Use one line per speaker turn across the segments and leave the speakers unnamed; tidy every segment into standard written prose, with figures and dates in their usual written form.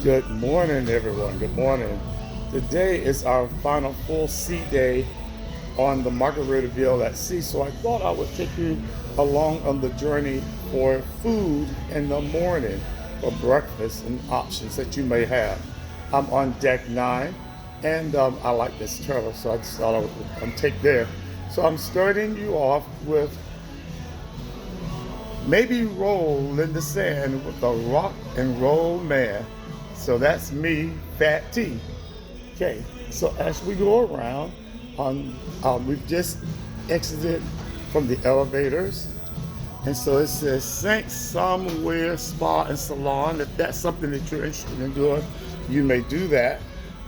Good morning, everyone. Good morning. Today is our final full sea day on the Margaritaville at sea, so I thought I would take you along on the journey for food in the morning for breakfast and options that you may have. I'm on deck 9, and I like this turtle, so I just thought I would take there. So I'm starting you off with maybe roll in the sand with a rock and roll man. So that's me, Fat T. Okay, so as we go around, we've just exited from the elevators. And so it says Saint Somewhere Spa and Salon. If that's something that you're interested in doing, you may do that.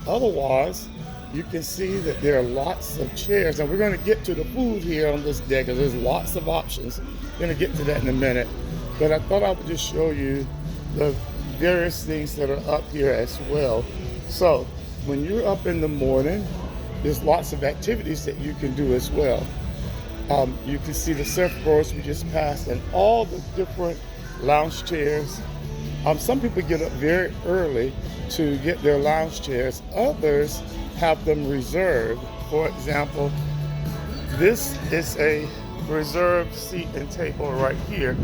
Otherwise, you can see that there are lots of chairs. And we're going to get to the food here on this deck, because there's lots of options. We're going to get to that in a minute. But I thought I would just show you the various things that are up here as well. So when you're up in the morning, there's lots of activities that you can do as well. You can see the surfboards we just passed and all the different lounge chairs. Some people get up very early to get their lounge chairs. Others have them reserved. For example, this is a reserved seat and table right here,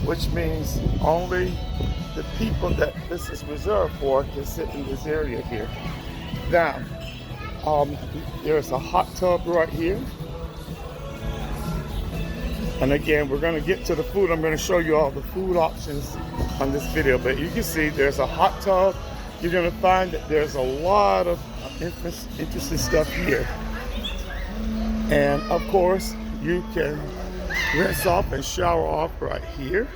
which means only the people that this is reserved for can sit in this area here. Now, there's a hot tub right here. And again, we're going to get to the food. I'm going to show you all the food options on this video. But you can see there's a hot tub. You're going to find that there's a lot of interesting stuff here. And of course, you can rinse off and shower off right here.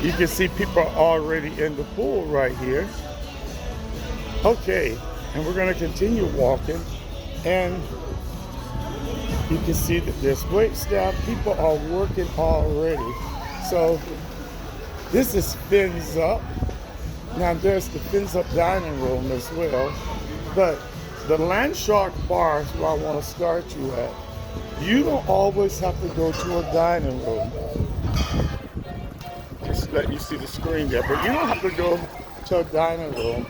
You can see people are already in the pool right here. Okay, and we're going to continue walking. And you can see that there's wait staff. People are working already. So this is Fins Up. Now there's the Fins Up dining room as well. But the Land Shark bar is where I want to start you at. You don't always have to go to a dining room. Just let you see the screen there. But you don't have to go to a dining room.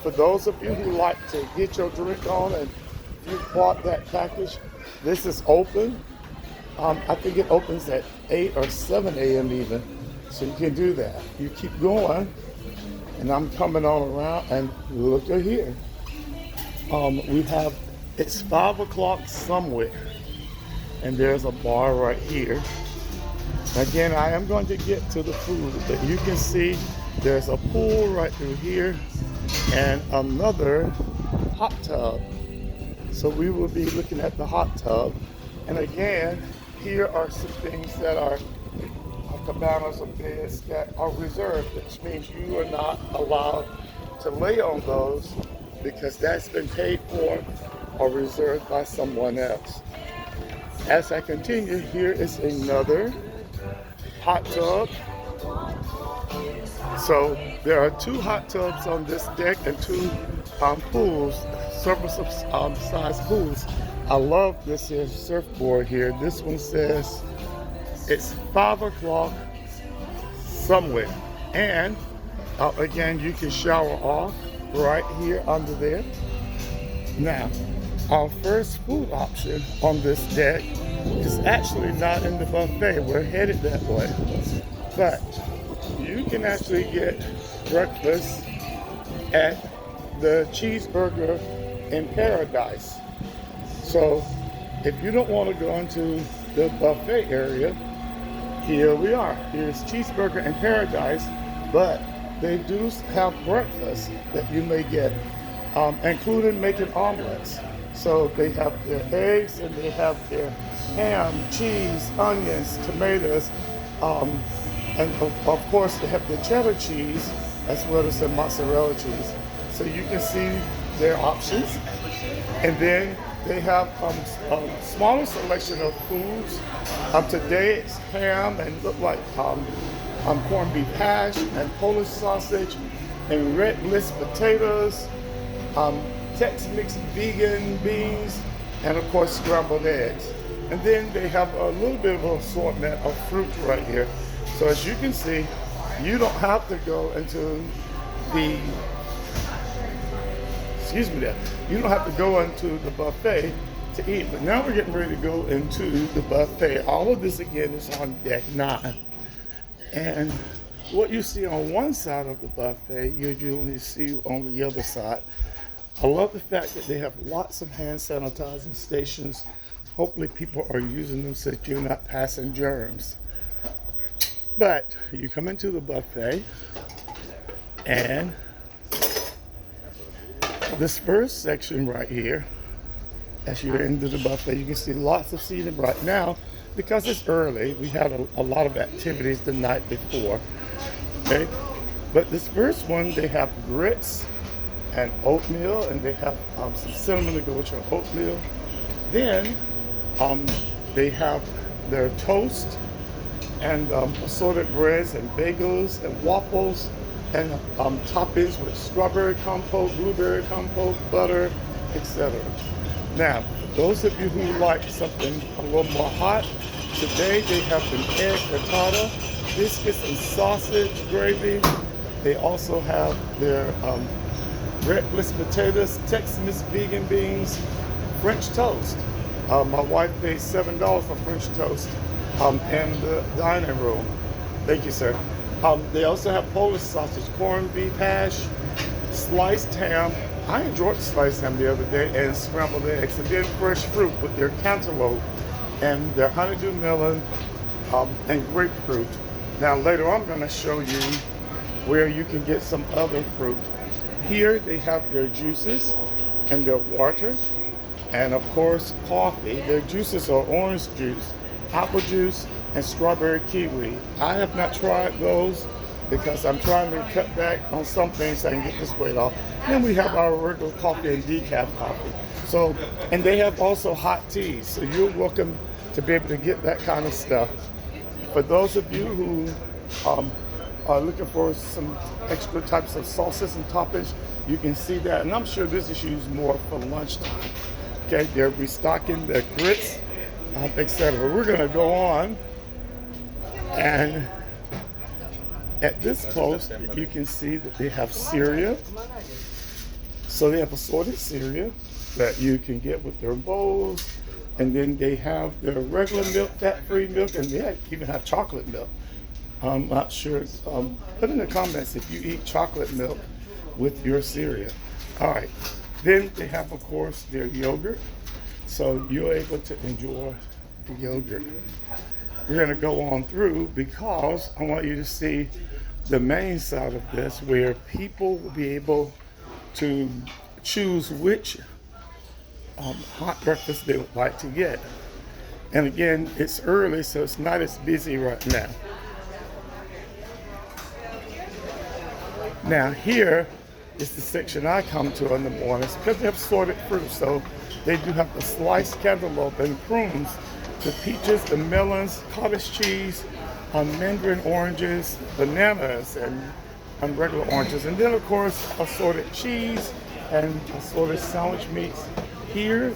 For those of you who like to get your drink on and you bought that package, this is open. I think it opens at 8 or 7 a.m. even. So you can do that. You keep going. And I'm coming on around and look at here. It's 5 o'clock somewhere. And there's a bar right here. Again, I am going to get to the food, but you can see there's a pool right through here and another hot tub. So we will be looking at the hot tub. And again, here are some things that are cabanas or beds that are reserved, which means you are not allowed to lay on those because that's been paid for or reserved by someone else. As I continue, here is another hot tub. So there are 2 hot tubs on this deck and 2 pools, size pools. I love this here surfboard here. This one says it's 5 o'clock somewhere. And again, you can shower off right here under there. Now, our first food option on this deck is actually not in the buffet. We're headed that way. But you can actually get breakfast at the Cheeseburger in Paradise. So if you don't want to go into the buffet area, here we are. Here's Cheeseburger in Paradise, but they do have breakfast that you may get, including making omelets. So they have their eggs and they have their ham, cheese, onions, tomatoes, and of course they have the cheddar cheese as well as the mozzarella cheese. So you can see their options. And then they have a smaller selection of foods. Today it's ham and look like corned beef hash and Polish sausage and red bliss potatoes, Tex-Mex vegan beans, and of course scrambled eggs. And then they have a little bit of an assortment of fruit right here. So as you can see, you don't have to go into the, excuse me there, you don't have to go into the buffet to eat. But now we're getting ready to go into the buffet. All of this again is on deck 9. And what you see on one side of the buffet, you usually see on the other side. I love the fact that they have lots of hand sanitizing stations. Hopefully people are using them so that you're not passing germs. But you come into the buffet, and this first section right here, as you're into the buffet, you can see lots of seating right now because it's early. We had a lot of activities the night before. Okay, but this first one, they have grits and oatmeal, and they have some cinnamon to go with your oatmeal. Then they have their toast and assorted breads and bagels and waffles and toppings with strawberry compote, blueberry compote, butter, etc. Now, for those of you who like something a little more hot, today they have an egg frittata, biscuits and sausage gravy. They also have their red bliss potatoes, Tex-Mex vegan beans, French toast. My wife paid $7 for French toast in the dining room. Thank you, sir. They also have Polish sausage, corned beef hash, sliced ham. I enjoyed sliced ham the other day, and scrambled eggs, and then fresh fruit with their cantaloupe and their honeydew melon and grapefruit. Now later I'm going to show you where you can get some other fruit. Here they have their juices and their water, and of course coffee. Their juices are orange juice, apple juice, and strawberry kiwi. I have not tried those because I'm trying to cut back on some things so I can get this weight off. Then we have our regular coffee and decaf coffee. So, and they have also hot teas, so you're welcome to be able to get that kind of stuff. For those of you who are looking for some extra types of sauces and toppings, you can see that, and I'm sure this is used more for lunchtime. Okay, they're restocking the grits, etc. We're going to go on, and at this post, you can see that they have cereal. So they have assorted cereal that you can get with their bowls, and then they have their regular milk, fat-free milk, and they even have chocolate milk. I'm not sure. Put in the comments if you eat chocolate milk with your cereal. All right. Then they have, of course, their yogurt. So you're able to enjoy the yogurt. We're going to go on through because I want you to see the main side of this, where people will be able to choose which hot breakfast they would like to get. And again, it's early, so it's not as busy right now. Now here is the section I come to in the mornings because they have assorted fruit. So they do have the sliced cantaloupe and prunes, the peaches, the melons, cottage cheese, mandarin oranges, bananas, and regular oranges. And then of course assorted cheese and assorted sandwich meats. Here,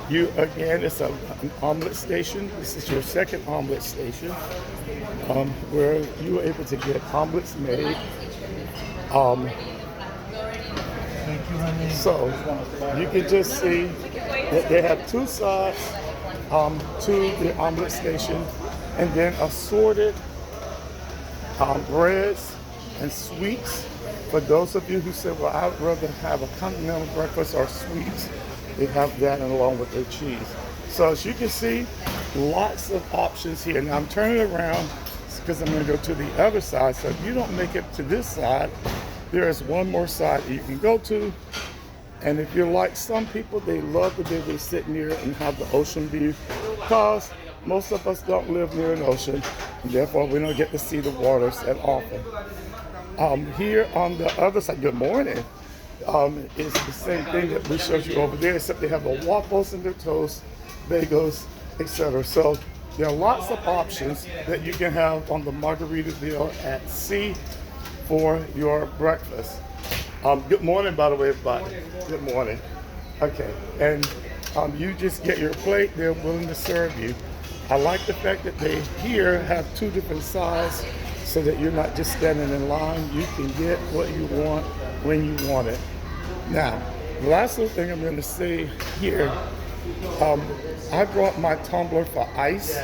you again, it's an omelet station. This is your second omelet station, where you are able to get omelets made. So you can just see that they have two sides to the omelet station, and then assorted breads and sweets. For those of you who say, well, I'd rather have a continental breakfast or sweets, they have that and along with their cheese. So as you can see, lots of options here. Now I'm turning around because I'm going to go to the other side. So if you don't make it to this side, there is one more side that you can go to. And if you're like some people, they love to be able to sit near and have the ocean view, because most of us don't live near an ocean, and therefore we don't get to see the waters that often. Here on the other side, good morning, is the same thing that we showed you over there, except they have the waffles and the toast, bagels, etc. So there are lots of options that you can have on the Margaritaville at sea for your breakfast. Good morning, by the way, everybody. Good morning. Okay, and you just get your plate. They're willing to serve you. I like the fact that they here have two different sides, so that you're not just standing in line. You can get what you want when you want it. Now, the last little thing I'm going to say here, I brought my tumbler for ice.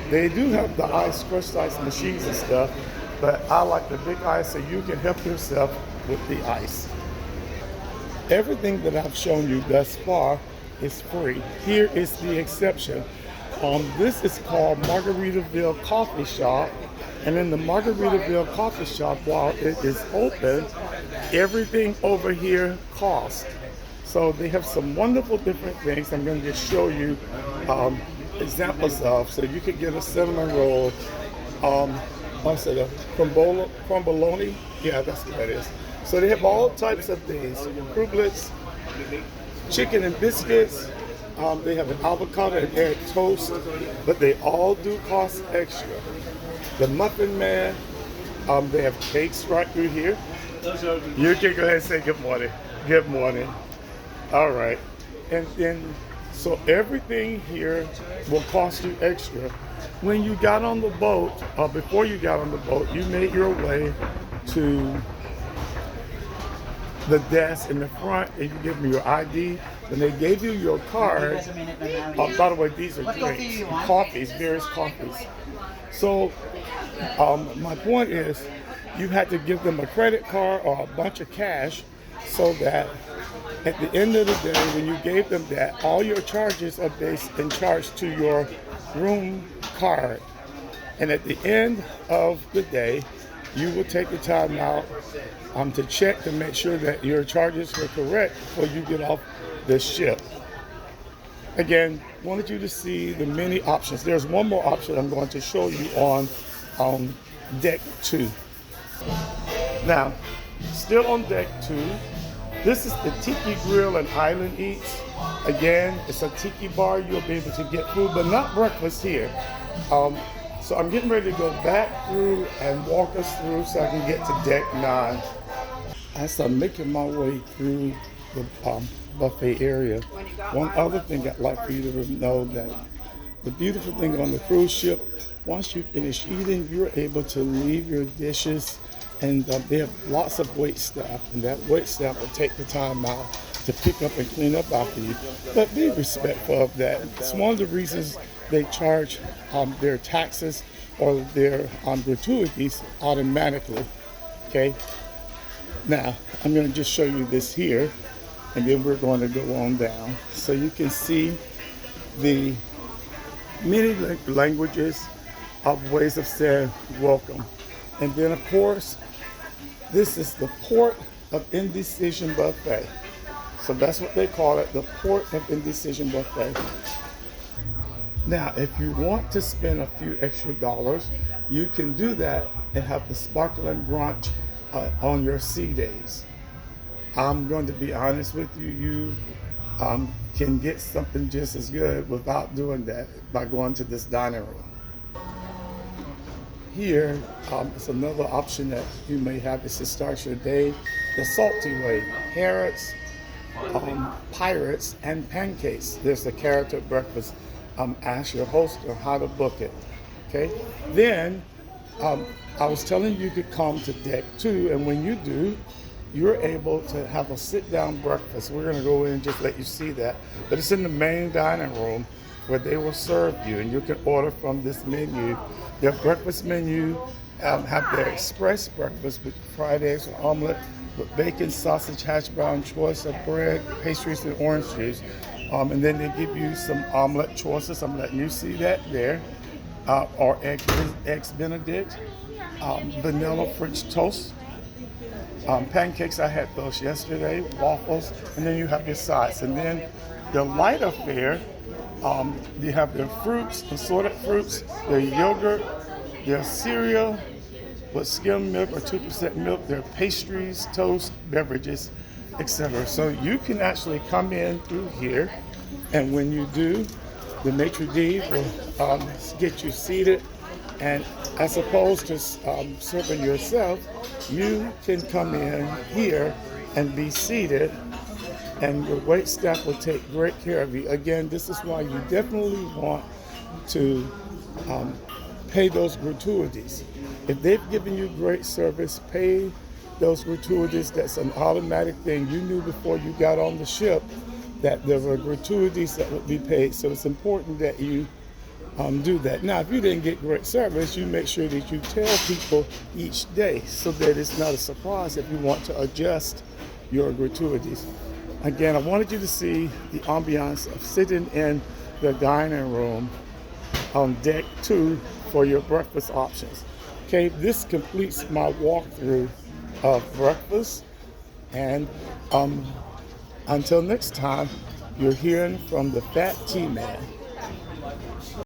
They do have the ice, crushed ice machines and stuff, but I like the big ice so you can help yourself with the ice. Everything that I've shown you thus far is free. Here is the exception. This is called Margaritaville Coffee Shop. And in the Margaritaville Coffee Shop, while it is open, everything over here costs. So they have some wonderful different things I'm going to just show you examples of. So you could get a cinnamon roll, what's it, a crumboloni? Yeah, that's what that is. So they have all types of things, crublets, chicken and biscuits. They have an avocado and egg toast, but they all do cost extra. The Muffin Man, they have cakes right through here. You can go ahead and say good morning. Good morning. All right. And then, so everything here will cost you extra. When you got on the boat, or before you got on the boat, you made your way to the desk in the front and you give them your ID. When they gave you your card, by the way, these are drinks, coffees, various coffees. So my point is you had to give them a credit card or a bunch of cash so that at the end of the day, when you gave them that, all your charges are based and charged to your room card. And at the end of the day, you will take the time out to check to make sure that your charges were correct before you get off the ship. Again, wanted you to see the many options. There's one more option I'm going to show you on deck 2. Now, still on deck 2, this is the Tiki Grill and Island Eats. Again, it's a tiki bar. You'll be able to get food, but not breakfast here. So I'm getting ready to go back through and walk us through so I can get to deck 9. As I'm making my way through the buffet area, one other thing I'd like for you to know that the beautiful thing on the cruise ship, once you finish eating, you're able to leave your dishes, and they have lots of wait staff, and that wait staff will take the time out to pick up and clean up after you. But be respectful of that. It's one of the reasons they charge their taxes or their gratuities automatically. Okay. Now I'm going to just show you this here, and then we're going to go on down so you can see the many languages of ways of saying welcome. And then of course, this is the Port of Indecision Buffet. So that's what they call it, the Port of Indecision Buffet. Now, if you want to spend a few extra dollars, you can do that and have the sparkling brunch on your sea days. I'm going to be honest with you, you can get something just as good without doing that by going to this dining room. Here is another option that you may have is to start your day the salty way. Carrots, pirates, and pancakes. There's the character breakfast. Ask your host on how to book it. Okay. Then I was telling you could come to deck 2, and when you do, you're able to have a sit-down breakfast. We're going to go in and just let you see that, but it's in the main dining room where they will serve you, and you can order from this menu. Their breakfast menu have their express breakfast with fried eggs and omelet with bacon, sausage, hash brown, choice of bread, pastries, and orange juice. And then they give you some omelet choices. I'm letting you see that there. Or eggs Benedict, vanilla French toast, pancakes. I had those yesterday, waffles, and then you have your sides. And then the lighter fare, you have their fruits, assorted fruits, their yogurt, their cereal with skim milk or 2% milk, their pastries, toast, beverages, etc. So you can actually come in through here, and when you do, the maitre d' will get you seated, and as opposed to serving yourself, you can come in here and be seated, and your wait staff will take great care of you. Again, this is why you definitely want to pay those gratuities. If they've given you great service, pay those gratuities. That's an automatic thing. You knew before you got on the ship that there were gratuities that would be paid. So it's important that you do that. Now, if you didn't get great service, you make sure that you tell people each day so that it's not a surprise if you want to adjust your gratuities. Again, I wanted you to see the ambiance of sitting in the dining room on deck 2 for your breakfast options. Okay, this completes my walkthrough of breakfast, and until next time, you're hearing from the Fat Tea Man.